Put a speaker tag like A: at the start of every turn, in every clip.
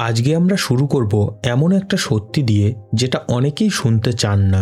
A: আজকে আমরা শুরু করব এমন একটা সত্যি দিয়ে যেটা অনেকেই শুনতে চান না।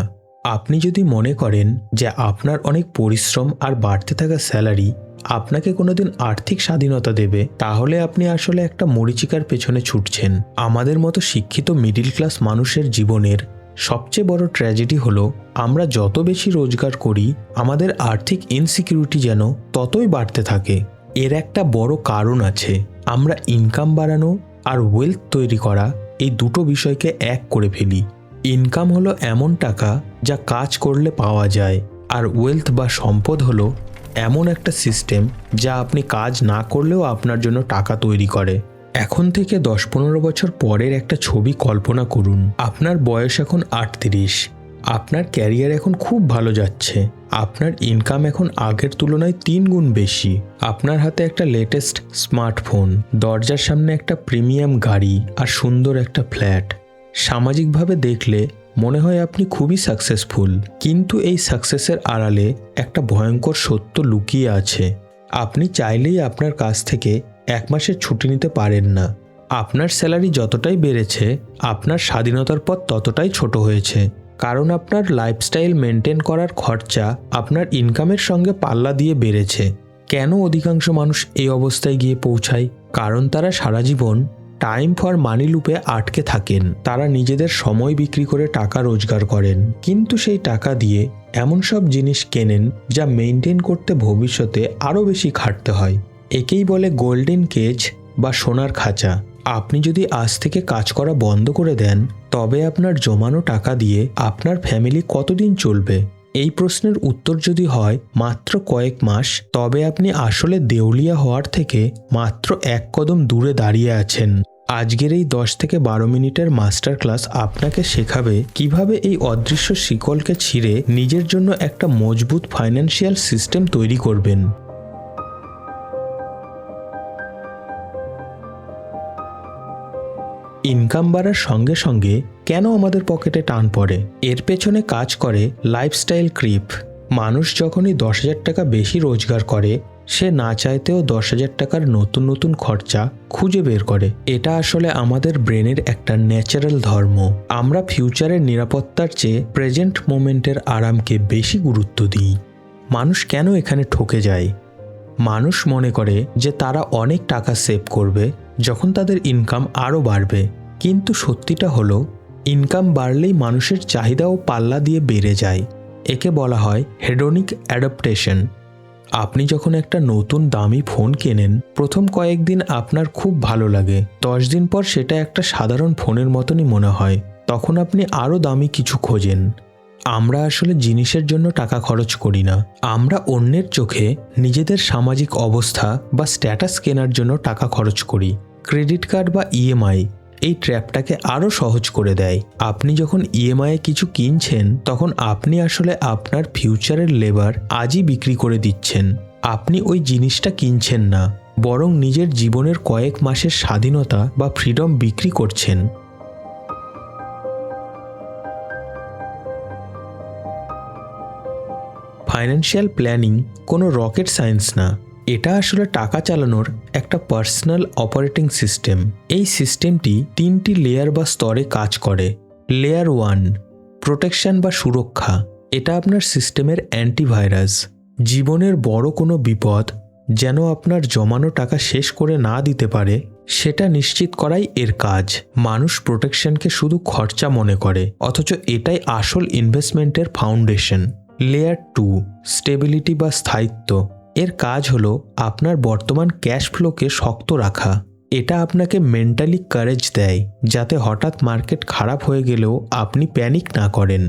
A: আপনি যদি মনে করেন যে আপনার অনেক পরিশ্রম আর বাড়তে থাকা স্যালারি আপনাকে কোনোদিন আর্থিক স্বাধীনতা দেবে, তাহলে আপনি আসলে একটা মরীচিকার পেছনে ছুটছেন। আমাদের মতো শিক্ষিত মিডিল ক্লাস মানুষের জীবনের সবচেয়ে বড় ট্র্যাজেডি হলো আমরা যত বেশি রোজগার করি আমাদের আর্থিক ইনসিকিউরিটি যেন ততই বাড়তে থাকে। এর একটা বড় কারণ আছে, আমরা ইনকাম বাড়ানো আর ওয়েলথ তৈরি করা এই দুটো বিষয়কে এক করে ফেলি। ইনকাম হলো এমন টাকা যা কাজ করলে পাওয়া যায়, আর ওয়েলথ বা সম্পদ হলো এমন একটা সিস্টেম যা আপনি কাজ না করলেও আপনার জন্য টাকা তৈরি করে। এখন থেকে 10-15 বছর পরের একটা ছবি কল্পনা করুন। আপনার বয়স এখন 38, আপনার ক্যারিয়ার এখন খুব ভালো যাচ্ছে, আপনার ইনকাম এখন আগের তুলনায় 3 গুণ বেশি, আপনার হাতে একটা লেটেস্ট স্মার্টফোন, দরজার সামনে একটা প্রিমিয়াম গাড়ি আর সুন্দর একটা ফ্ল্যাট। সামাজিকভাবে দেখলে মনে হয় আপনি খুবই সাকসেসফুল, কিন্তু এই সাকসেসের আড়ালে একটা ভয়ঙ্কর সত্য লুকিয়ে আছে। আপনি চাইলেই আপনার কাছ থেকে 1 মাসের ছুটি নিতে পারেন না। আপনার স্যালারি যতটাই বেড়েছে আপনার স্বাধীনতার পথ ততটাই ছোট হয়েছে, কারণ আপনার লাইফস্টাইল মেনটেন করার খরচা আপনার ইনকামের সঙ্গে পাল্লা দিয়ে বেড়েছে। কেন অধিকাংশ মানুষ এই অবস্থায় গিয়ে পৌঁছায়? কারণ তারা সারা জীবন টাইম ফর মানি লুপে আটকে থাকেন। তারা নিজেদের সময় বিক্রি করে টাকা রোজগার করেন, কিন্তু সেই টাকা দিয়ে এমন সব জিনিস কেনেন যা মেনটেন করতে ভবিষ্যতে আরও বেশি খাটতে হয়। একেই বলে গোল্ডেন কেজ বা সোনার খাঁচা। আপনি যদি আজ থেকে কাজ করা বন্ধ করে দেন, তবে আপনার জমানো টাকা দিয়ে আপনার ফ্যামিলি কতদিন চলবে? এই প্রশ্নের উত্তর যদি হয় মাত্র কয়েক মাস, তবে আপনি আসলে দেউলিয়া হওয়ার থেকে মাত্র 1 কদম দূরে দাঁড়িয়ে আছেন। আজকের এই 10-12 মিনিটের মাস্টার ক্লাস আপনাকে শেখাবে কিভাবে এই অদৃশ্য শিকলকে ছিঁড়ে নিজের জন্য একটা মজবুত ফাইন্যান্সিয়াল সিস্টেম তৈরি করবেন। ইনকাম বাড়ার সঙ্গে সঙ্গে কেন আমাদের পকেটে টান পড়ে? এর পেছনে কাজ করে লাইফস্টাইল ক্রিপ। মানুষ যখনই 10,000 টাকা বেশি রোজগার করে, সে না চাইতেও 10,000 টাকার নতুন নতুন খরচা খুঁজে বের করে। এটা আসলে আমাদের ব্রেনের একটা ন্যাচারাল ধর্ম। আমরা ফিউচারের নিরাপত্তার চেয়ে প্রেজেন্ট মোমেন্টের আরামকে বেশি গুরুত্ব দিই। মানুষ কেন এখানে ঠকে যায়? মানুষ মনে করে যে তারা অনেক টাকা সেভ করবে যখন তাদের ইনকাম আরও বাড়বে, কিন্তু সত্যিটা হলো ইনকাম বাড়লেই মানুষের চাহিদাও পাল্লা দিয়ে বেড়ে যায়। একে বলা হয় হেডোনিক অ্যাডাপ্টেশন। আপনি যখন একটা নতুন দামি ফোন কেনেন, প্রথম কয়েকদিন আপনার খুব ভালো লাগে, 10 দিন পর সেটা একটা সাধারণ ফোনের মতনই মনে হয়। তখন আপনি আরও দামি কিছু খোঁজেন। আমরা আসলে জিনিসের জন্য টাকা খরচ করি না, আমরা অন্যের চোখে নিজেদের সামাজিক অবস্থা বা স্ট্যাটাস কেনার জন্য টাকা খরচ করি। ক্রেডিট কার্ড বা ইএমআই এই ট্র্যাপটাকে আরও সহজ করে দেয়। আপনি যখন ইএমআই কিছু কিনছেন, তখন আপনি আসলে আপনার ফিউচারের লেবার আজই বিক্রি করে দিচ্ছেন। আপনি ওই জিনিসটা কিনছেন না, বরং নিজের জীবনের কয়েক মাসের স্বাধীনতা বা ফ্রিডম বিক্রি করছেন। ফাইন্যান্সিয়াল প্ল্যানিং কোনো রকেট সায়েন্স না, এটা আসলে টাকা চালানোর একটা পার্সোনাল অপারেটিং সিস্টেম। এই সিস্টেমটি 3টি লেয়ার বা স্তরে কাজ করে। লেয়ার 1 প্রোটেকশন বা সুরক্ষা। এটা আপনার সিস্টেমের অ্যান্টিভাইরাস। জীবনের বড় কোনো বিপদ যেন আপনার জমানো টাকা শেষ করে না দিতে পারে, সেটা নিশ্চিত করাই এর কাজ। মানুষ প্রোটেকশনকে শুধু খরচা মনে করে, অথচ এটাই আসল ইনভেস্টমেন্টের ফাউন্ডেশন। লেয়ার 2 স্টেবিলিটি বা স্থায়িত্ব। এর কাজ হলো আপনার বর্তমান ক্যাশ ফ্লোকে শক্ত রাখা। এটা আপনাকে মেন্টালি কারেজ দেয়, যাতে হঠাৎ মার্কেট খারাপ হয়ে গেলেও আপনি প্যানিক না করেন।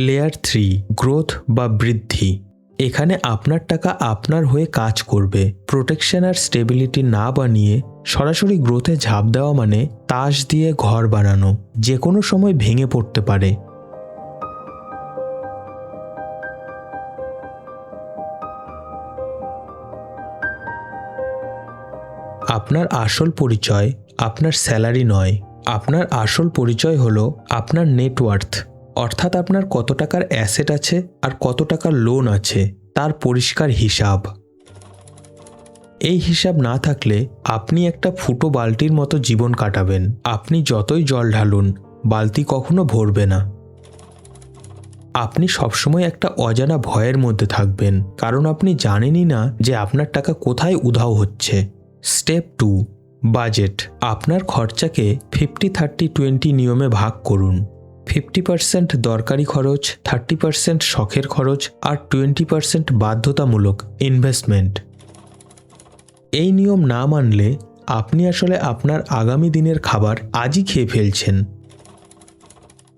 A: লেয়ার 3 গ্রোথ বা বৃদ্ধি। এখানে আপনার টাকা আপনার হয়ে কাজ করবে। প্রোটেকশন আর স্টেবিলিটি না বানিয়ে সরাসরি গ্রোথে ঝাঁপ দেওয়া মানে তাস দিয়ে ঘর বানানো, যে কোনো সময় ভেঙে পড়তে পারে। আপনার আসল পরিচয় আপনার স্যালারি নয়, আপনার আসল পরিচয় হলো আপনার নেটওয়ার্থ, অর্থাৎ আপনার কত টাকার অ্যাসেট আছে আর কত টাকার লোন আছে তার পরিষ্কার হিসাব। এই হিসাব না থাকলে আপনি একটা ফুটো বালতির মতো জীবন কাটাবেন। আপনি যতই জল ঢালুন, বালতি কখনো ভরবে না। আপনি সবসময় একটা অজানা ভয়ের মধ্যে থাকবেন, কারণ আপনি জানেনই না যে আপনার টাকা কোথায় উধাও হচ্ছে। Step 2, budget. আপনার খরচাকে 50-30-20 নিয়মে ভাগ করুন। 50% দরকারি খরচ, 30% শখের খরচ আর 20% বাধ্যতামূলক ইনভেস্টমেন্ট। এই নিয়ম না মানলে আপনি আসলে আপনার আগামী দিনের খাবার আজই খেয়ে ফেলছেন।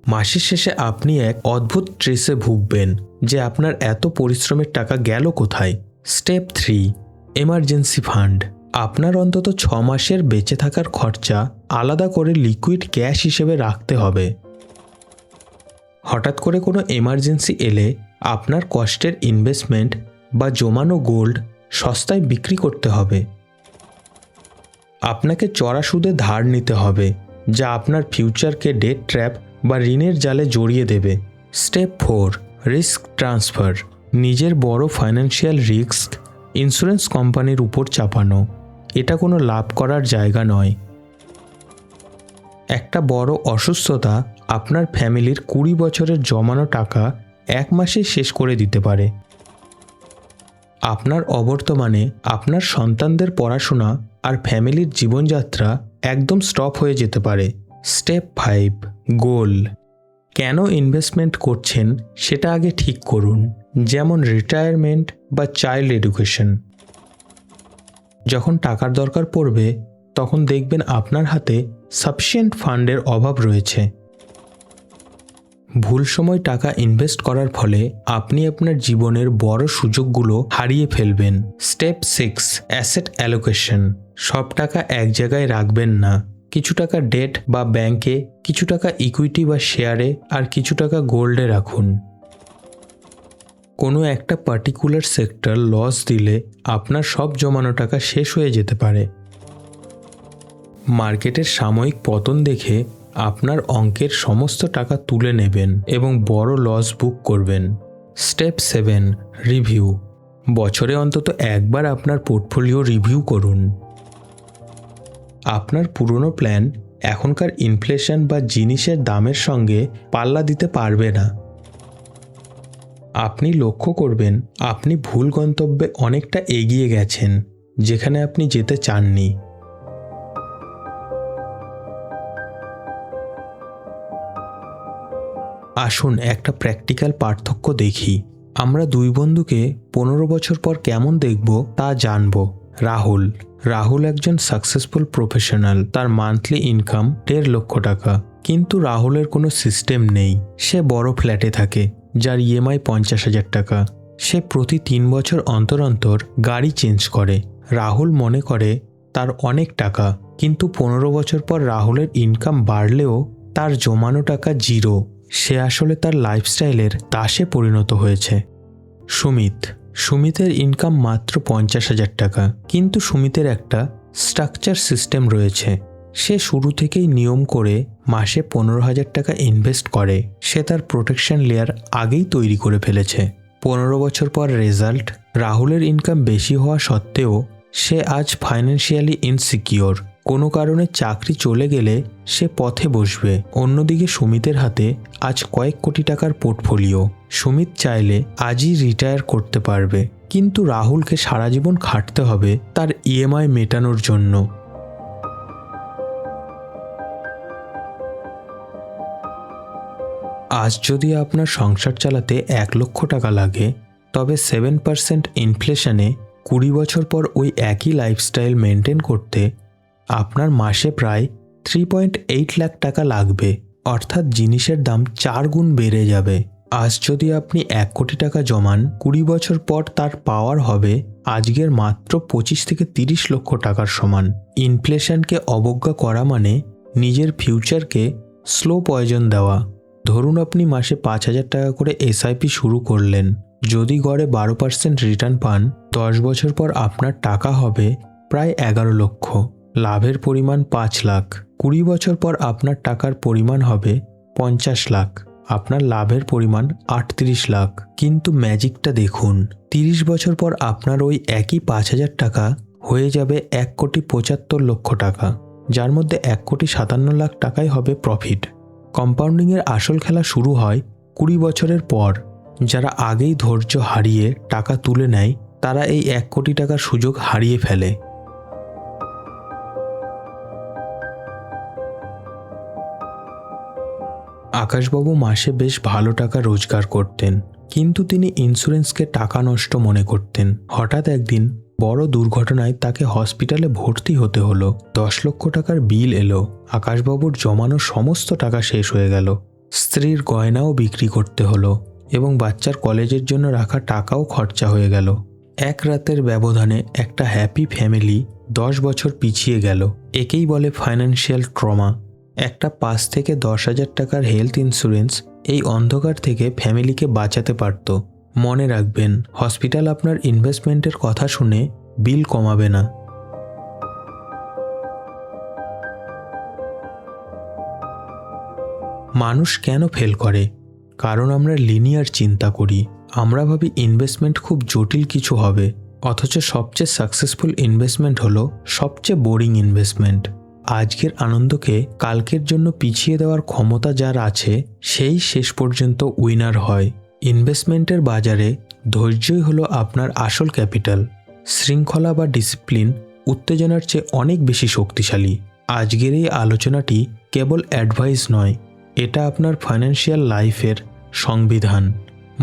A: মাসের শেষে আপনি এক অদ্ভুত স্ট্রেসে ভুগবেন যে আপনার এত পরিশ্রমের টাকা গেল কোথায়। Step 3, emergency fund. আপনার অন্তত 6 মাসের বেঁচে থাকার খরচা আলাদা করে লিকুইড ক্যাশ হিসেবে রাখতে হবে। হঠাৎ করে কোনো এমার্জেন্সি এলে আপনার কষ্টের ইনভেস্টমেন্ট বা জমানো গোল্ড সস্তায় বিক্রি করতে হবে। আপনাকে চড়া সুদে ধার নিতে হবে, যা আপনার ফিউচারকে ডেট ট্র্যাপ বা ঋণের জালে জড়িয়ে দেবে। Step 4, risk transfer. নিজের বড় ফাইন্যান্সিয়াল রিস্ক ইন্স্যুরেন্স কোম্পানির উপর চাপানো। এটা কোনো লাভ করার জায়গা নয়। একটা বড় অসুস্থতা আপনার ফ্যামিলির 20 বছরের জমানো টাকা 1 মাসে শেষ করে দিতে পারে। আপনার অবর্তমানে আপনার সন্তানদের পড়াশোনা আর ফ্যামিলির জীবনযাত্রা একদম স্টপ হয়ে যেতে পারে। স্টেপ 5, গোল। কেন ইনভেস্টমেন্ট করছেন সেটা আগে ঠিক করুন, যেমন রিটায়ারমেন্ট বা চাইল্ড এডুকেশন। যখন টাকার দরকার পড়বে তখন দেখবেন আপনার হাতে সাফিসিয়েন্ট ফান্ডের অভাব রয়েছে। ভুল সময় টাকা ইনভেস্ট করার ফলে আপনি আপনার জীবনের বড় সুযোগগুলো হারিয়ে ফেলবেন। Step 6, asset allocation. সব টাকা এক জায়গায় রাখবেন না। কিছু টাকা ডেট বা ব্যাংকে, কিছু টাকা ইকুইটি বা শেয়ারে, আর কিছু টাকা গোল্ডে রাখুন। কোনো একটা পার্টিকুলার সেক্টর লস দিলে আপনার সব জমানো টাকা শেষ হয়ে যেতে পারে। মার্কেটের সাময়িক পতন দেখে আপনার অঙ্কের সমস্ত টাকা তুলে নেবেন এবং বড় লস বুক করবেন। Step 7, review. বছরে অন্তত একবার আপনার পোর্টফোলিও রিভিউ করুন। আপনার পুরনো প্ল্যান এখনকার ইনফ্লেশন বা জিনিসের দামের সঙ্গে পাল্লা দিতে পারবে না। আপনি লক্ষ্য করবেন আপনি ভুল গন্তব্যে অনেকটা এগিয়ে গেছেন, যেখানে আপনি যেতে চাননি। আসুন একটা প্র্যাকটিক্যাল পার্থক্য দেখি। আমরা 2 বন্ধুকে 15 বছর পর কেমন দেখব তা জানব। রাহুল একজন সাকসেসফুল প্রফেশনাল। তার মান্থলি ইনকাম 1.5 লক্ষ টাকা। কিন্তু রাহুলের কোনো সিস্টেম নেই। সে বড় ফ্ল্যাটে থাকে যার ইএমআই 50,000 টাকা। সে প্রতি 3 বছর অন্তর অন্তর গাড়ি চেঞ্জ করে। রাহুল মনে করে তার অনেক টাকা, কিন্তু 15 বছর পর রাহুলের ইনকাম বাড়লেও তার জমানো টাকা জিরো। সে আসলে তার লাইফস্টাইলের দাসে পরিণত হয়েছে। সুমিতের ইনকাম মাত্র 50,000 টাকা, কিন্তু সুমিতের একটা স্ট্রাকচার সিস্টেম রয়েছে। সে শুরু থেকেই নিয়ম করে মাসে 15,000 টাকা ইনভেস্ট করে। সে তার প্রোটেকশন লেয়ার আগেই তৈরি করে ফেলেছে। 15 বছর পর রেজাল্ট, রাহুলের ইনকাম বেশি হওয়া সত্ত্বেও সে আজ ফাইন্যান্সিয়ালি ইনসিকিওর। কোনো কারণে চাকরি চলে গেলে সে পথে বসবে। অন্যদিকে সুমিতের হাতে আজ কয়েক কোটি টাকার পোর্টফোলিও। সুমিত চাইলে আজই রিটায়ার করতে পারবে, কিন্তু রাহুলকে সারা জীবন খাটতে হবে তার ইএমআই মেটানোর জন্য। আজ যদি আপনার সংসার চালাতে 1 লক্ষ টাকা লাগে, তবে 7% ইনফ্লেশনে 20 বছর পর ওই একই লাইফস্টাইল মেনটেন করতে আপনার মাসে প্রায় 3.8 লাখ টাকা লাগবে। অর্থাৎ জিনিসের দাম 4 গুণ বেড়ে যাবে। আজ যদি আপনি 1 কোটি টাকা জমান, 20 বছর পর তার পাওয়ার হবে আজকের মাত্র 25 থেকে 30 লক্ষ টাকার সমান। ইনফ্লেশনকে অবজ্ঞা করা মানে নিজের ফিউচারকে স্লো পয়জন দেওয়া। ধরুন আপনি মাসে 5,000 টাকা করে এসআইপি শুরু করলেন। যদি গড়ে 12% রিটার্ন পান, 10 বছর পর আপনার টাকা হবে প্রায় 11 লক্ষ। লাভের পরিমাণ 5 লাখ। 20 বছর পর আপনার টাকার পরিমাণ হবে 50 লাখ। আপনার লাভের পরিমাণ 38 লাখ। কিন্তু ম্যাজিকটা দেখুন, 30 বছর পর আপনার ওই একই 5,000 টাকা হয়ে যাবে 1,75,00,000 টাকা, যার মধ্যে 1,57,00,000 টাকাই হবে প্রফিট। কম্পাউন্ডিংয়ের আসল খেলা শুরু হয় 20 বছরের পর। যারা আগেই ধৈর্য হারিয়ে টাকা তুলে নেয় তারা এই 1 কোটি টাকার সুযোগ হারিয়ে ফেলে। আকাশবাবু মাসে বেশ ভালো টাকা রোজগার করতেন, কিন্তু তিনি ইন্স্যুরেন্সকে টাকা নষ্ট মনে করতেন। হঠাৎ একদিন বড় দুর্ঘটনায় তাকে হসপিটালে ভর্তি হতে হলো। 10 লক্ষ টাকার বিল এলো। আকাশবাবুর জমানো সমস্ত টাকা শেষ হয়ে গেল। স্ত্রীর গয়নাও বিক্রি করতে হলো এবং বাচ্চার কলেজের জন্য রাখা টাকাও খরচা হয়ে গেল। এক রাতের ব্যবধানে একটা হ্যাপি ফ্যামিলি 10 বছর পিছিয়ে গেল। একেই বলে ফাইন্যান্সিয়াল ট্রমা। একটা 5 থেকে 10,000 টাকার হেলথ ইন্স্যুরেন্স এই অন্ধকার থেকে ফ্যামিলিকে বাঁচাতে পারত। মনে রাখবেন, হসপিটাল আপনার ইনভেস্টমেন্টের কথা শুনে বিল কমাবে না। মানুষ কেন ফেল করে? কারণ আমরা লিনিয়ার চিন্তা করি। আমরা ভাবি ইনভেস্টমেন্ট খুব জটিল কিছু হবে, অথচ সবচেয়ে সাকসেসফুল ইনভেস্টমেন্ট হলো সবচেয়ে বোরিং ইনভেস্টমেন্ট। আজকের আনন্দকে কালকের জন্য পিছিয়ে দেওয়ার ক্ষমতা যার আছে সেই শেষ পর্যন্ত উইনার হয়। ইনভেস্টমেন্টের বাজারে ধৈর্যই হলো আপনার আসল ক্যাপিটাল। শৃঙ্খলা বা ডিসিপ্লিন উত্তেজনার চেয়ে অনেক বেশি শক্তিশালী। আজকের এই আলোচনাটি কেবল অ্যাডভাইস নয়, এটা আপনার ফাইন্যান্সিয়াল লাইফের সংবিধান।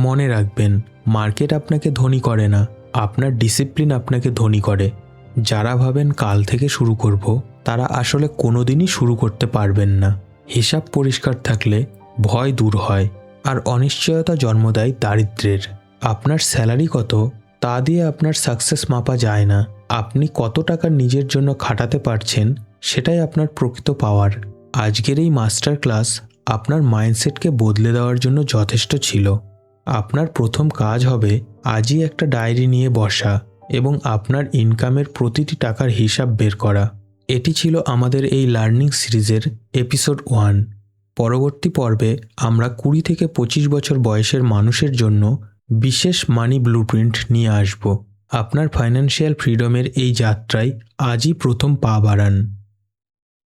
A: মনে রাখবেন, মার্কেট আপনাকে ধনী করে না, আপনার ডিসিপ্লিন আপনাকে ধনী করে। যারা ভাবেন কাল থেকে শুরু করব, তারা আসলে কোনোদিনই শুরু করতে পারবেন না। হিসাব পরিষ্কার থাকলে ভয় দূর হয়, আর অনিশ্চয়তা জন্ম দেয় দারিদ্র্যের। আপনার স্যালারি কত তা দিয়ে আপনার সাকসেস মাপা যায় না। আপনি কত টাকা নিজের জন্য খাটাতে পারছেন সেটাই আপনার প্রকৃত পাওয়ার। আজকের এই মাস্টার ক্লাস আপনার মাইন্ডসেটকে বদলে দেওয়ার জন্য যথেষ্ট ছিল। আপনার প্রথম কাজ হবে আজই একটা ডায়েরি নিয়ে বসা এবং আপনার ইনকামের প্রতিটি টাকার হিসাব বের করা। এটি ছিল আমাদের এই লার্নিং সিরিজের এপিসোড 1। পরবর্তী পর্বে আমরা 20 থেকে 25 বছর বয়সের মানুষের জন্য বিশেষ মানি ব্লুপ্রিন্ট নিয়ে আসব। আপনার ফাইন্যান্সিয়াল ফ্রিডমের এই যাত্রায় আজই প্রথম পা বাড়ান।